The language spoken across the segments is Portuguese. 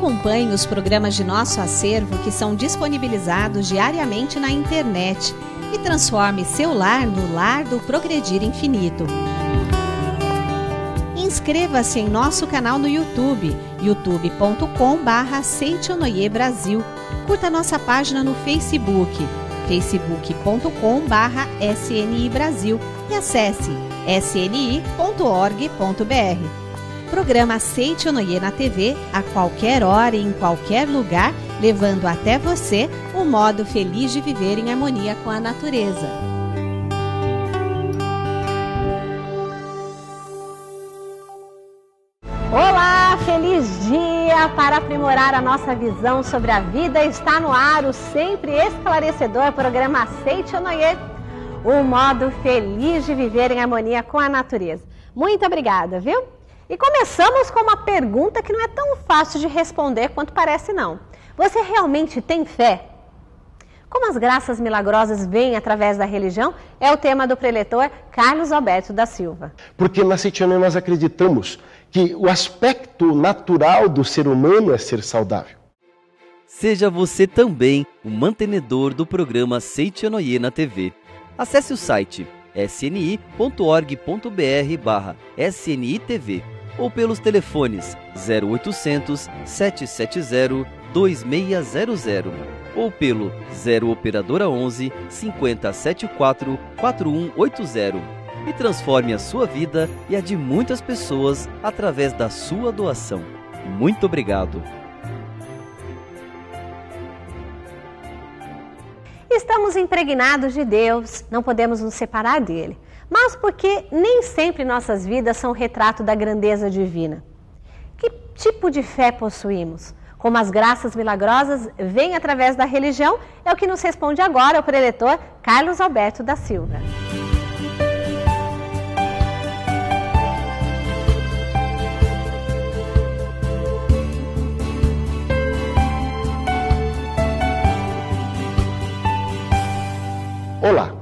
Acompanhe os programas de nosso acervo que são disponibilizados diariamente na internet e transforme seu lar no lar do Progredir Infinito. Inscreva-se em nosso canal no YouTube, youtube.com/Seitonoi Brasil. Curta nossa página no Facebook, facebook.com/SNI Brasil e acesse sni.org.br. Programa Seitonoi na TV, a qualquer hora e em qualquer lugar, levando até você o modo feliz de viver em harmonia com a natureza. Olá, feliz dia! Para aprimorar a nossa visão sobre a vida, está no ar o sempre esclarecedor programa Seitonoi, o modo feliz de viver em harmonia com a natureza. Muito obrigada, viu? E começamos com uma pergunta que não é tão fácil de responder quanto parece não. Você realmente tem fé? Como as graças milagrosas vêm através da religião, é o tema do preletor Carlos Alberto da Silva. Porque na Seitonoi nós acreditamos que o aspecto natural do ser humano é ser saudável. Seja você também o mantenedor do programa Seitonoi na TV. Acesse o site sni.org.br/SNITV ou pelos telefones 0800 770 2600 ou pelo 0 operadora 11 5074 4180 e transforme a sua vida e a de muitas pessoas através da sua doação. Muito obrigado. Estamos impregnados de Deus, não podemos nos separar dele. Mas porque nem sempre nossas vidas são retrato da grandeza divina. Que tipo de fé possuímos? Como as graças milagrosas vêm através da religião, é o que nos responde agora o preletor Carlos Alberto da Silva. Olá,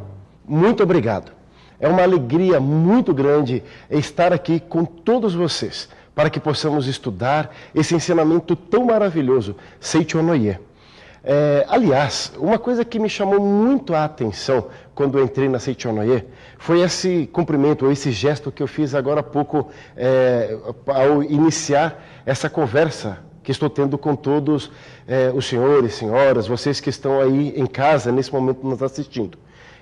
muito obrigado. É uma alegria muito grande estar aqui com todos vocês, para que possamos estudar esse ensinamento tão maravilhoso, Seitonoi. Aliás, uma coisa que me chamou muito a atenção quando eu entrei na Seitonoi foi esse cumprimento, ou esse gesto que eu fiz agora há pouco, ao iniciar essa conversa que estou tendo com todos os senhores, senhoras, vocês que estão aí em casa nesse momento nos assistindo.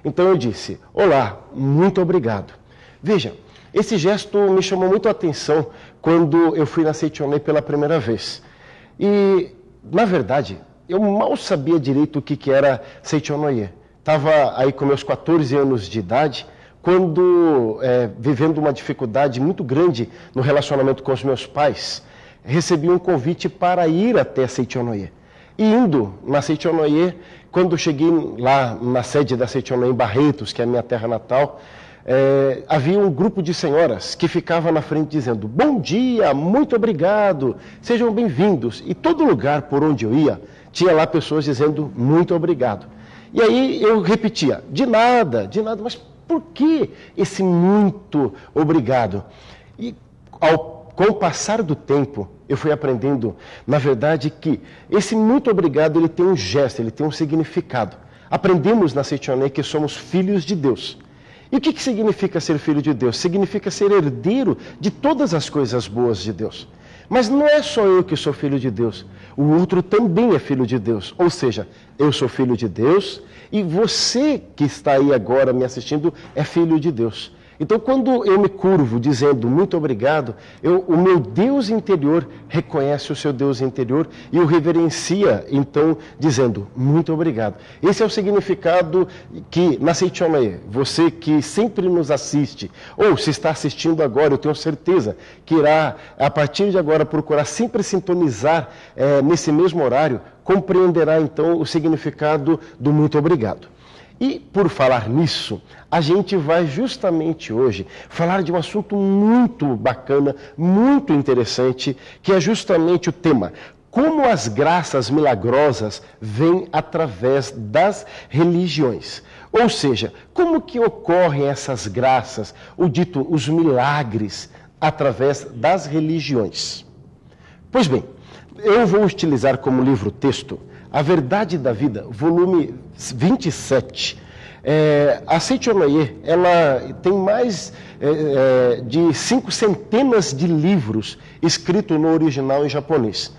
Então eu disse, olá, muito obrigado. Veja, esse gesto me chamou muito a atenção quando eu fui na Seitonoi pela primeira vez. E, na verdade, eu mal sabia direito o que era Seitonoi. Estava aí com meus 14 anos de idade, quando, vivendo uma dificuldade muito grande no relacionamento com os meus pais, recebi um convite para ir até a Seitonoi. E indo na Seitonoi, quando cheguei lá na sede da Seitonoi em Barretos, que é a minha terra natal, havia um grupo de senhoras que ficava na frente dizendo, bom dia, muito obrigado, sejam bem-vindos. E todo lugar por onde eu ia, tinha lá pessoas dizendo muito obrigado. E aí eu repetia, de nada, mas por que esse muito obrigado? E com o passar do tempo, eu fui aprendendo, na verdade, que esse muito obrigado, ele tem um gesto, ele tem um significado. Aprendemos na Seitonoi que somos filhos de Deus. E o que significa ser filho de Deus? Significa ser herdeiro de todas as coisas boas de Deus. Mas não é só eu que sou filho de Deus, o outro também é filho de Deus. Ou seja, eu sou filho de Deus e você que está aí agora me assistindo é filho de Deus. Então, quando eu me curvo dizendo muito obrigado, o meu Deus interior reconhece o seu Deus interior e o reverencia, então, dizendo muito obrigado. Esse é o significado que, na Seitonoi, você que sempre nos assiste, ou se está assistindo agora, eu tenho certeza que irá, a partir de agora, procurar sempre sintonizar nesse mesmo horário, compreenderá, então, o significado do muito obrigado. E, por falar nisso, a gente vai justamente hoje falar de um assunto muito bacana, muito interessante, que é justamente o tema: como as graças milagrosas vêm através das religiões. Ou seja, como que ocorrem essas graças, o dito, os milagres, através das religiões. Pois bem, eu vou utilizar como livro-texto A Verdade da Vida, volume 27. A Seiichi Onoye, ela tem mais de 5 centenas de livros escritos no original em japonês.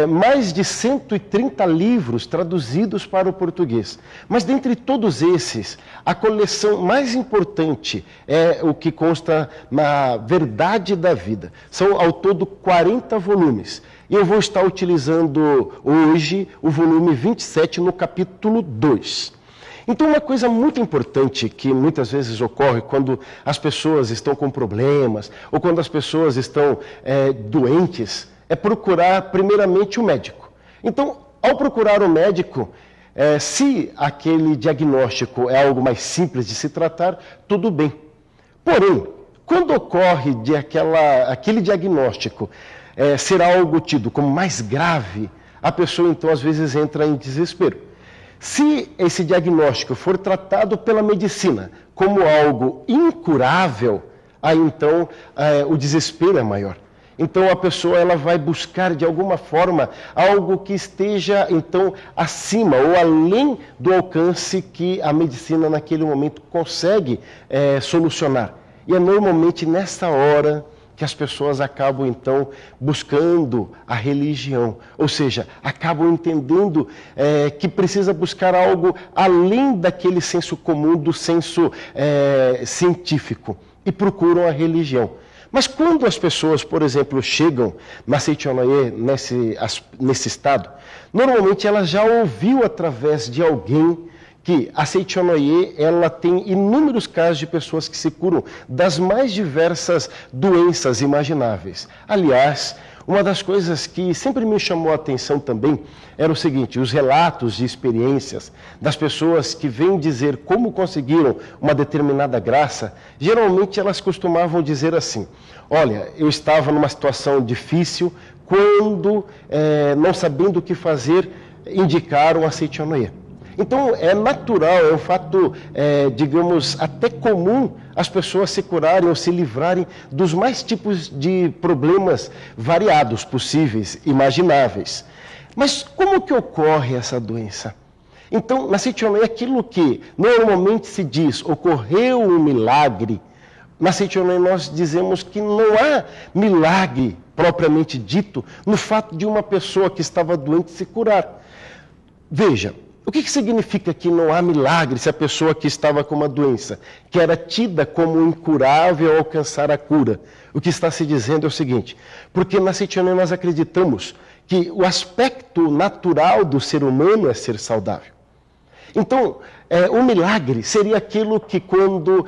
Mais de 130 livros traduzidos para o português. Mas dentre todos esses, a coleção mais importante é o que consta na Verdade da Vida. São ao todo 40 volumes. E eu vou estar utilizando hoje o volume 27 no capítulo 2. Então, uma coisa muito importante que muitas vezes ocorre quando as pessoas estão com problemas ou quando as pessoas estão doentes é procurar primeiramente o médico. Então, ao procurar o médico, se aquele diagnóstico é algo mais simples de se tratar, tudo bem. Porém, quando ocorre aquele diagnóstico ser algo tido como mais grave, a pessoa então às vezes entra em desespero. Se esse diagnóstico for tratado pela medicina como algo incurável, aí então o desespero é maior. Então a pessoa ela vai buscar de alguma forma algo que esteja então acima ou além do alcance que a medicina naquele momento consegue solucionar. E é normalmente nessa hora que as pessoas acabam então buscando a religião, ou seja, acabam entendendo que precisa buscar algo além daquele senso comum, do senso científico, e procuram a religião. Mas quando as pessoas, por exemplo, chegam na Seiichi Onoye nesse estado, normalmente ela já ouviu através de alguém que a Seiichi Onoye, ela tem inúmeros casos de pessoas que se curam das mais diversas doenças imagináveis. Aliás, uma das coisas que sempre me chamou a atenção também era o seguinte: os relatos de experiências das pessoas que vêm dizer como conseguiram uma determinada graça, geralmente elas costumavam dizer assim: olha, eu estava numa situação difícil quando, não sabendo o que fazer, indicaram a Seiichi Onoye. Então, é natural, é um fato, digamos, até comum as pessoas se curarem ou se livrarem dos mais tipos de problemas variados possíveis, imagináveis. Mas como que ocorre essa doença? Então, na Seiichi Onoye, aquilo que normalmente se diz, ocorreu um milagre, na Seiichi Onoye nós dizemos que não há milagre propriamente dito no fato de uma pessoa que estava doente se curar. Veja, o que significa que não há milagre se a pessoa que estava com uma doença, que era tida como incurável, alcançar a cura? O que está se dizendo é o seguinte: porque na Seiichi Onoye nós acreditamos que o aspecto natural do ser humano é ser saudável. Então, o milagre seria aquilo que quando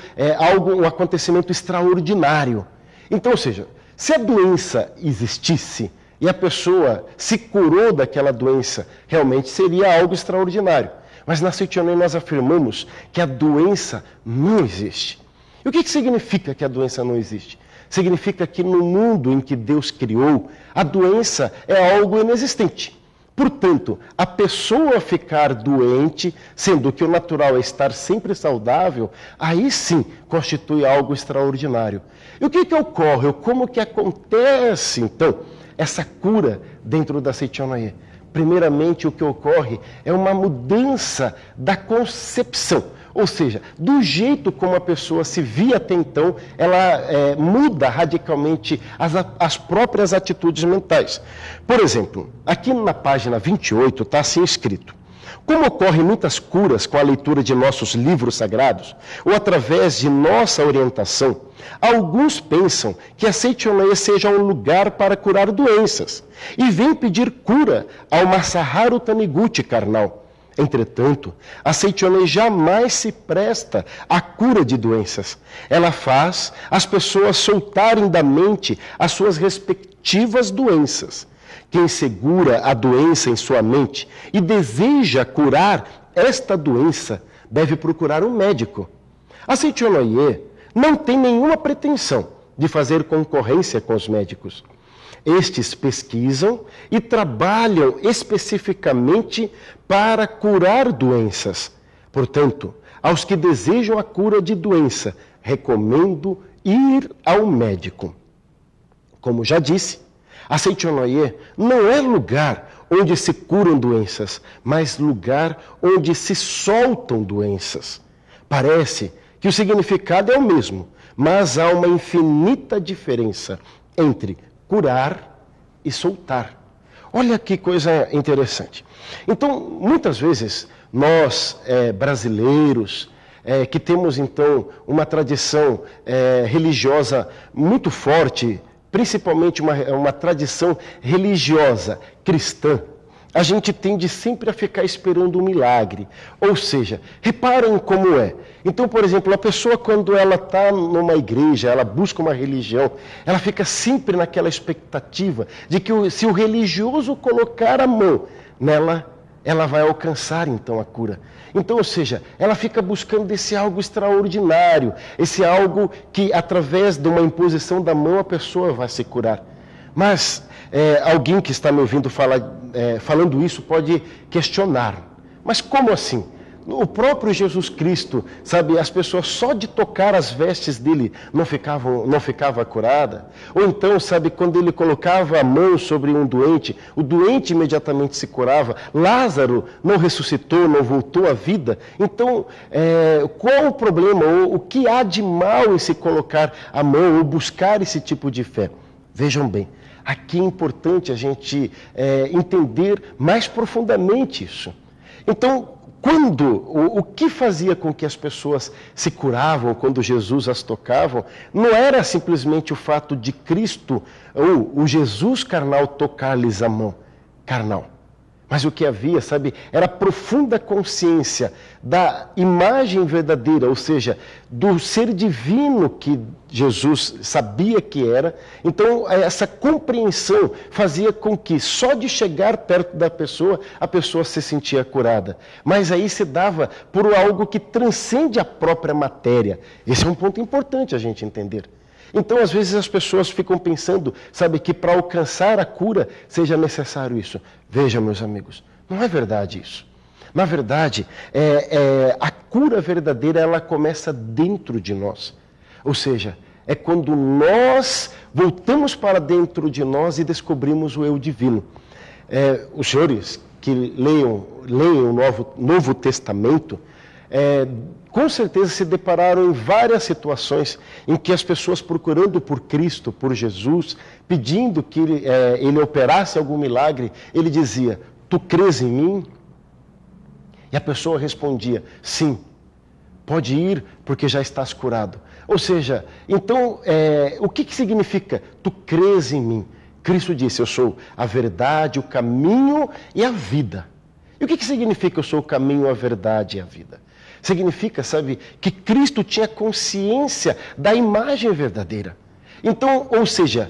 um acontecimento extraordinário. Então, ou seja, se a doença existisse e a pessoa se curou daquela doença, realmente seria algo extraordinário. Mas na Seiichi Onoye nós afirmamos que a doença não existe. E o que significa que a doença não existe? Significa que no mundo em que Deus criou, a doença é algo inexistente. Portanto, a pessoa ficar doente, sendo que o natural é estar sempre saudável, aí sim constitui algo extraordinário. E o que ocorre? Como que acontece, então, essa cura dentro da Seiichi Onoye? Primeiramente, o que ocorre é uma mudança da concepção. Ou seja, do jeito como a pessoa se via até então, ela muda radicalmente as próprias atitudes mentais. Por exemplo, aqui na página 28 está assim escrito: como ocorrem muitas curas com a leitura de nossos livros sagrados, ou através de nossa orientação, alguns pensam que a Seiichi Onoye seja um lugar para curar doenças, e vêm pedir cura ao Masaharu Taniguchi carnal. Entretanto, a Seiichi Onoye jamais se presta à cura de doenças. Ela faz as pessoas soltarem da mente as suas respectivas doenças. Quem segura a doença em sua mente e deseja curar esta doença, deve procurar um médico. A Seiichi Onoye não tem nenhuma pretensão de fazer concorrência com os médicos. Estes pesquisam e trabalham especificamente para curar doenças. Portanto, aos que desejam a cura de doença, recomendo ir ao médico. Como já disse, A Seitio Noye não é lugar onde se curam doenças, mas lugar onde se soltam doenças. Parece que o significado é o mesmo, mas há uma infinita diferença entre curar e soltar. Olha que coisa interessante. Então, muitas vezes, nós brasileiros, que temos então uma tradição religiosa muito forte, principalmente uma tradição religiosa cristã, a gente tende sempre a ficar esperando um milagre. Ou seja, reparem como é. Então, por exemplo, a pessoa quando ela está numa igreja, ela busca uma religião, ela fica sempre naquela expectativa de que se o religioso colocar a mão nela, ela vai alcançar então a cura. Então, ou seja, ela fica buscando esse algo extraordinário, esse algo que através de uma imposição da mão a pessoa vai se curar. Mas alguém que está me ouvindo falando isso pode questionar. Mas como assim? O próprio Jesus Cristo, sabe, as pessoas só de tocar as vestes dele não ficava curada. Ou então, sabe, quando ele colocava a mão sobre um doente, o doente imediatamente se curava. Lázaro não ressuscitou, não voltou à vida. Então, qual o problema? Ou o que há de mal em se colocar a mão ou buscar esse tipo de fé? Vejam bem, aqui é importante a gente entender mais profundamente isso. Então, o que fazia com que as pessoas se curavam quando Jesus as tocava, não era simplesmente o fato de Cristo, ou o Jesus carnal, tocar-lhes a mão carnal. Mas o que havia, sabe, era profunda consciência da imagem verdadeira, ou seja, do ser divino que Jesus sabia que era. Então, essa compreensão fazia com que, só de chegar perto da pessoa, a pessoa se sentia curada. Mas aí se dava por algo que transcende a própria matéria. Esse é um ponto importante a gente entender. Então, às vezes, as pessoas ficam pensando, sabe, que para alcançar a cura seja necessário isso. Veja, meus amigos, não é verdade isso. Na verdade, a cura verdadeira, ela começa dentro de nós. Ou seja, é quando nós voltamos para dentro de nós e descobrimos o eu divino. Os senhores que leiam o Novo Testamento, com certeza se depararam em várias situações em que as pessoas procurando por Cristo, por Jesus, pedindo que ele operasse algum milagre, ele dizia: tu crês em mim? E a pessoa respondia: sim, pode ir porque já estás curado. Ou seja, então, o que significa tu crês em mim? Cristo disse: eu sou a verdade, o caminho e a vida. E o que significa eu sou o caminho, a verdade e a vida? Significa, sabe, que Cristo tinha consciência da imagem verdadeira. Então, ou seja,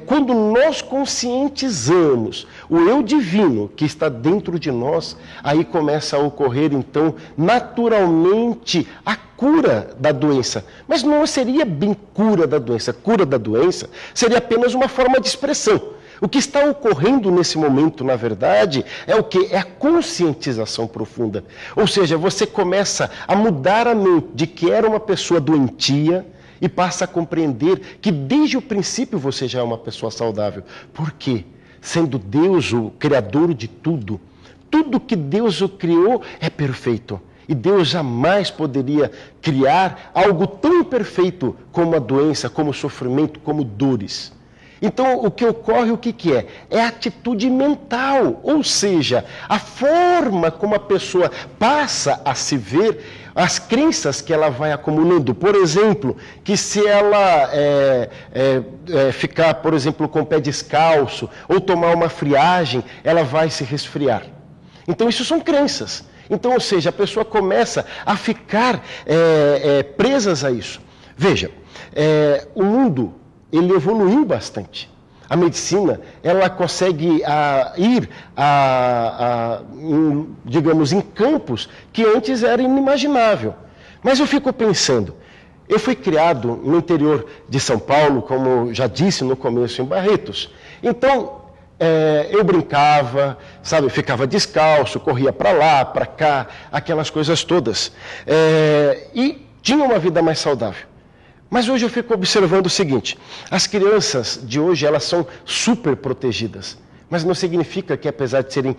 quando nós conscientizamos o eu divino que está dentro de nós, aí começa a ocorrer, então, naturalmente, a cura da doença. Mas não seria bem cura da doença. Cura da doença seria apenas uma forma de expressão. O que está ocorrendo nesse momento, na verdade, é o quê? É a conscientização profunda. Ou seja, você começa a mudar a mente de que era uma pessoa doentia e passa a compreender que desde o princípio você já é uma pessoa saudável. Por quê? Sendo Deus o criador de tudo, tudo que Deus o criou é perfeito. E Deus jamais poderia criar algo tão imperfeito como a doença, como o sofrimento, como dores. Então, o que ocorre, o que é? É a atitude mental, ou seja, a forma como a pessoa passa a se ver, as crenças que ela vai acumulando. Por exemplo, que se ela ficar, por exemplo, com o pé descalço, ou tomar uma friagem, ela vai se resfriar. Então, isso são crenças. Então, ou seja, a pessoa começa a ficar presas a isso. Veja, o mundo, ele evoluiu bastante. A medicina, ela consegue ir, digamos, em campos que antes era inimaginável. Mas eu fico pensando, eu fui criado no interior de São Paulo, como já disse no começo, em Barretos. Então, eu brincava, sabe, ficava descalço, corria para lá, para cá, aquelas coisas todas. E tinha uma vida mais saudável. Mas hoje eu fico observando o seguinte, as crianças de hoje, elas são super protegidas. Mas não significa que, apesar de serem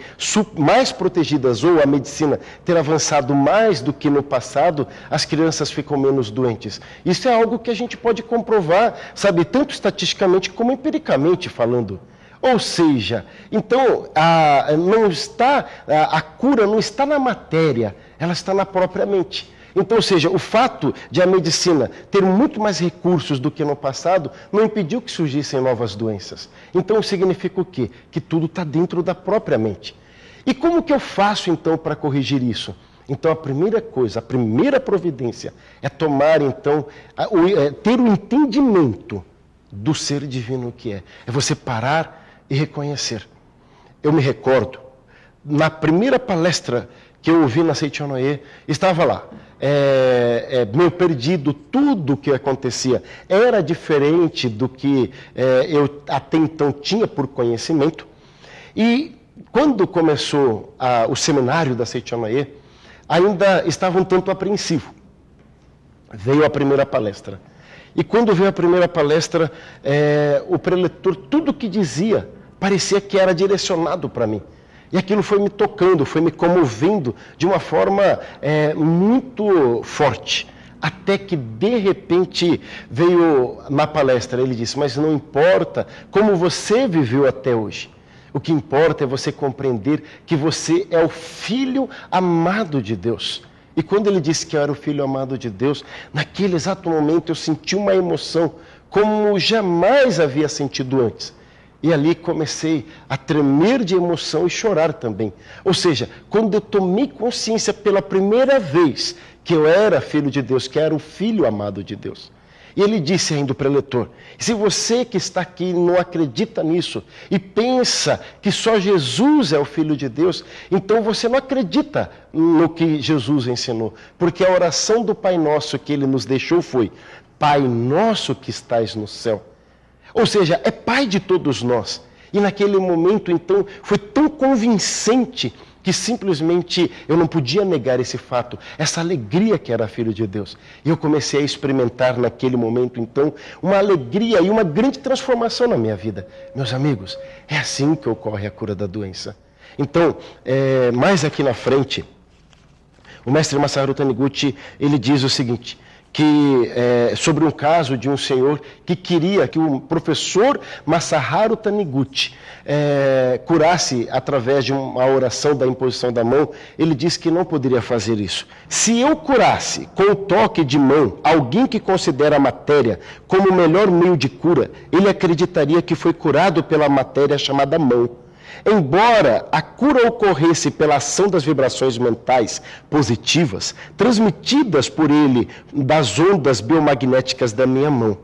mais protegidas ou a medicina ter avançado mais do que no passado, as crianças ficam menos doentes. Isso é algo que a gente pode comprovar, sabe, tanto estatisticamente como empiricamente falando. Ou seja, então a cura não está na matéria, ela está na própria mente. Então, ou seja, o fato de a medicina ter muito mais recursos do que no passado não impediu que surgissem novas doenças. Então, significa o quê? Que tudo está dentro da própria mente. E como que eu faço, então, para corrigir isso? Então, a primeira coisa, a primeira providência é tomar, então, ter o entendimento do ser divino que é. É você parar e reconhecer. Eu me recordo, na primeira palestra que eu ouvi na Seichonoye, estava lá, meio perdido, tudo o que acontecia era diferente do que eu até então tinha por conhecimento. E quando começou o seminário da Seichonoye, ainda estava um tanto apreensivo. Veio a primeira palestra. E quando veio a primeira palestra, o preletor, tudo que dizia, parecia que era direcionado para mim. E aquilo foi me tocando, foi me comovendo de uma forma muito forte. Até que, de repente, veio na palestra, ele disse, mas não importa como você viveu até hoje. O que importa é você compreender que você é o filho amado de Deus. E quando ele disse que eu era o filho amado de Deus, naquele exato momento eu senti uma emoção como jamais havia sentido antes. E ali comecei a tremer de emoção e chorar também. Ou seja, quando eu tomei consciência pela primeira vez que eu era filho de Deus, que era o filho amado de Deus. E ele disse ainda para o preletor, se você que está aqui não acredita nisso e pensa que só Jesus é o Filho de Deus, então você não acredita no que Jesus ensinou. Porque a oração do Pai Nosso que ele nos deixou foi, Pai Nosso que estais no céu. Ou seja, é Pai de todos nós. E naquele momento, então, foi tão convincente que simplesmente eu não podia negar esse fato, essa alegria que era filho de Deus. E eu comecei a experimentar naquele momento, então, uma alegria e uma grande transformação na minha vida. Meus amigos, é assim que ocorre a cura da doença. Então, mais aqui na frente, o mestre Masaharu Taniguchi, ele diz o seguinte, que sobre um caso de um senhor que queria que o professor Masaharu Taniguchi curasse através de uma oração da imposição da mão. Ele disse que não poderia fazer isso. Se eu curasse com o toque de mão alguém que considera a matéria como o melhor meio de cura, ele acreditaria que foi curado pela matéria chamada mão. Embora a cura ocorresse pela ação das vibrações mentais positivas, transmitidas por ele das ondas biomagnéticas da minha mão,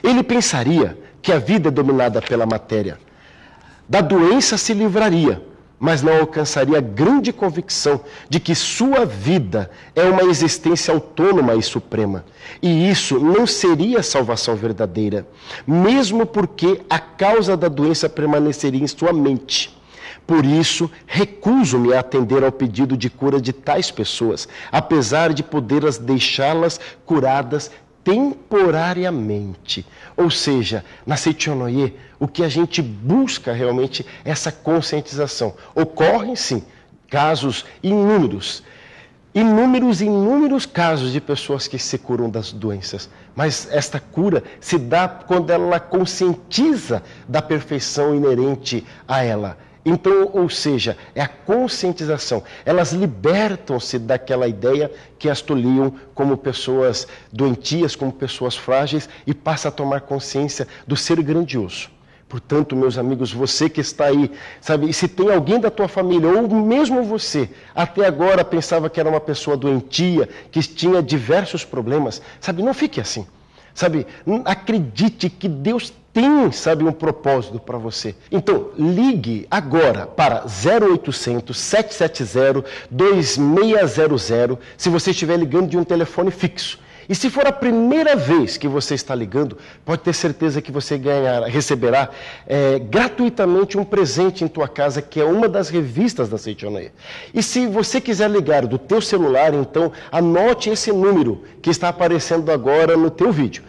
ele pensaria que a vida é dominada pela matéria. Da doença se livraria, mas não alcançaria a grande convicção de que sua vida é uma existência autônoma e suprema. E isso não seria salvação verdadeira, mesmo porque a causa da doença permaneceria em sua mente. Por isso, recuso-me a atender ao pedido de cura de tais pessoas, apesar de poder deixá-las curadas temporariamente. Ou seja, na Seichonoye, o que a gente busca realmente é essa conscientização. Ocorrem, sim, casos inúmeros casos de pessoas que se curam das doenças. Mas esta cura se dá quando ela conscientiza da perfeição inerente a ela. Então, ou seja, é a conscientização. Elas libertam-se daquela ideia que as tolhiam como pessoas doentias, como pessoas frágeis, e passa a tomar consciência do ser grandioso. Portanto, meus amigos, você que está aí, sabe, e se tem alguém da tua família, ou mesmo você, até agora pensava que era uma pessoa doentia, que tinha diversos problemas, sabe, não fique assim. Sabe, acredite que Deus tem, sabe, um propósito para você. Então, ligue agora para 0800 770 2600, se você estiver ligando de um telefone fixo. E se for a primeira vez que você está ligando, pode ter certeza que você receberá gratuitamente um presente em tua casa, que é uma das revistas da Seichonoye. E se você quiser ligar do teu celular, então anote esse número que está aparecendo agora no teu vídeo.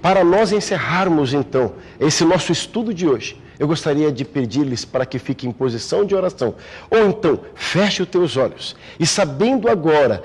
Para nós encerrarmos, então, esse nosso estudo de hoje, eu gostaria de pedir-lhes para que fiquem em posição de oração. Ou então, feche os teus olhos. E sabendo agora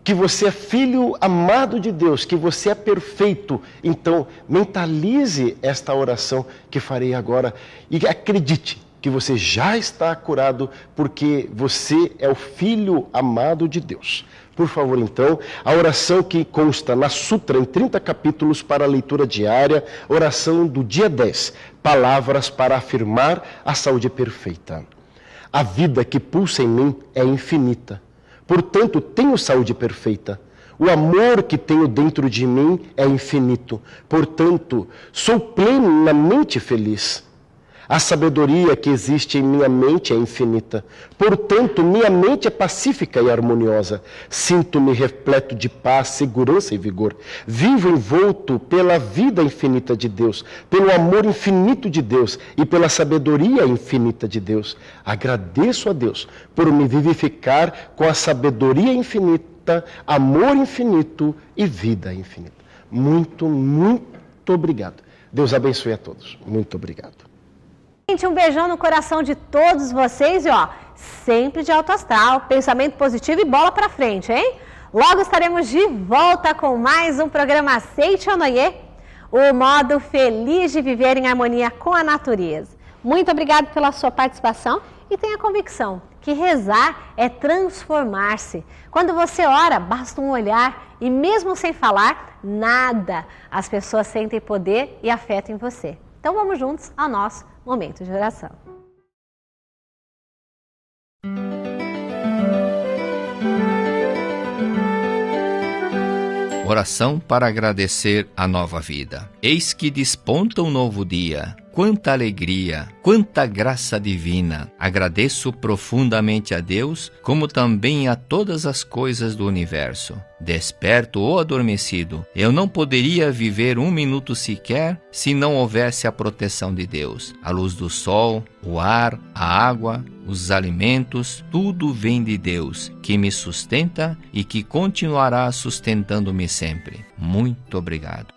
que você é filho amado de Deus, que você é perfeito, então mentalize esta oração que farei agora e acredite que você já está curado, porque você é o filho amado de Deus. Por favor, então, a oração que consta na Sutra, em 30 capítulos para a leitura diária, oração do dia 10, palavras para afirmar a saúde perfeita. A vida que pulsa em mim é infinita, portanto, tenho saúde perfeita. O amor que tenho dentro de mim é infinito, portanto, sou plenamente feliz. A sabedoria que existe em minha mente é infinita. Portanto, minha mente é pacífica e harmoniosa. Sinto-me repleto de paz, segurança e vigor. Vivo envolto pela vida infinita de Deus, pelo amor infinito de Deus e pela sabedoria infinita de Deus. Agradeço a Deus por me vivificar com a sabedoria infinita, amor infinito e vida infinita. Muito, muito obrigado. Deus abençoe a todos. Muito obrigado. Gente, um beijão no coração de todos vocês e ó, sempre de alto astral, pensamento positivo e bola pra frente, hein? Logo estaremos de volta com mais um programa Seite Onoye, o modo feliz de viver em harmonia com a natureza. Muito obrigado pela sua participação e tenha convicção que rezar é transformar-se. Quando você ora, basta um olhar e mesmo sem falar nada, as pessoas sentem poder e afeto em você. Então vamos juntos ao nosso momento de oração. Oração para agradecer a nova vida. Eis que desponta um novo dia. Quanta alegria, quanta graça divina. Agradeço profundamente a Deus, como também a todas as coisas do universo. Desperto ou adormecido, eu não poderia viver um minuto sequer se não houvesse a proteção de Deus. A luz do sol, o ar, a água, os alimentos, tudo vem de Deus, que me sustenta e que continuará sustentando-me sempre. Muito obrigado.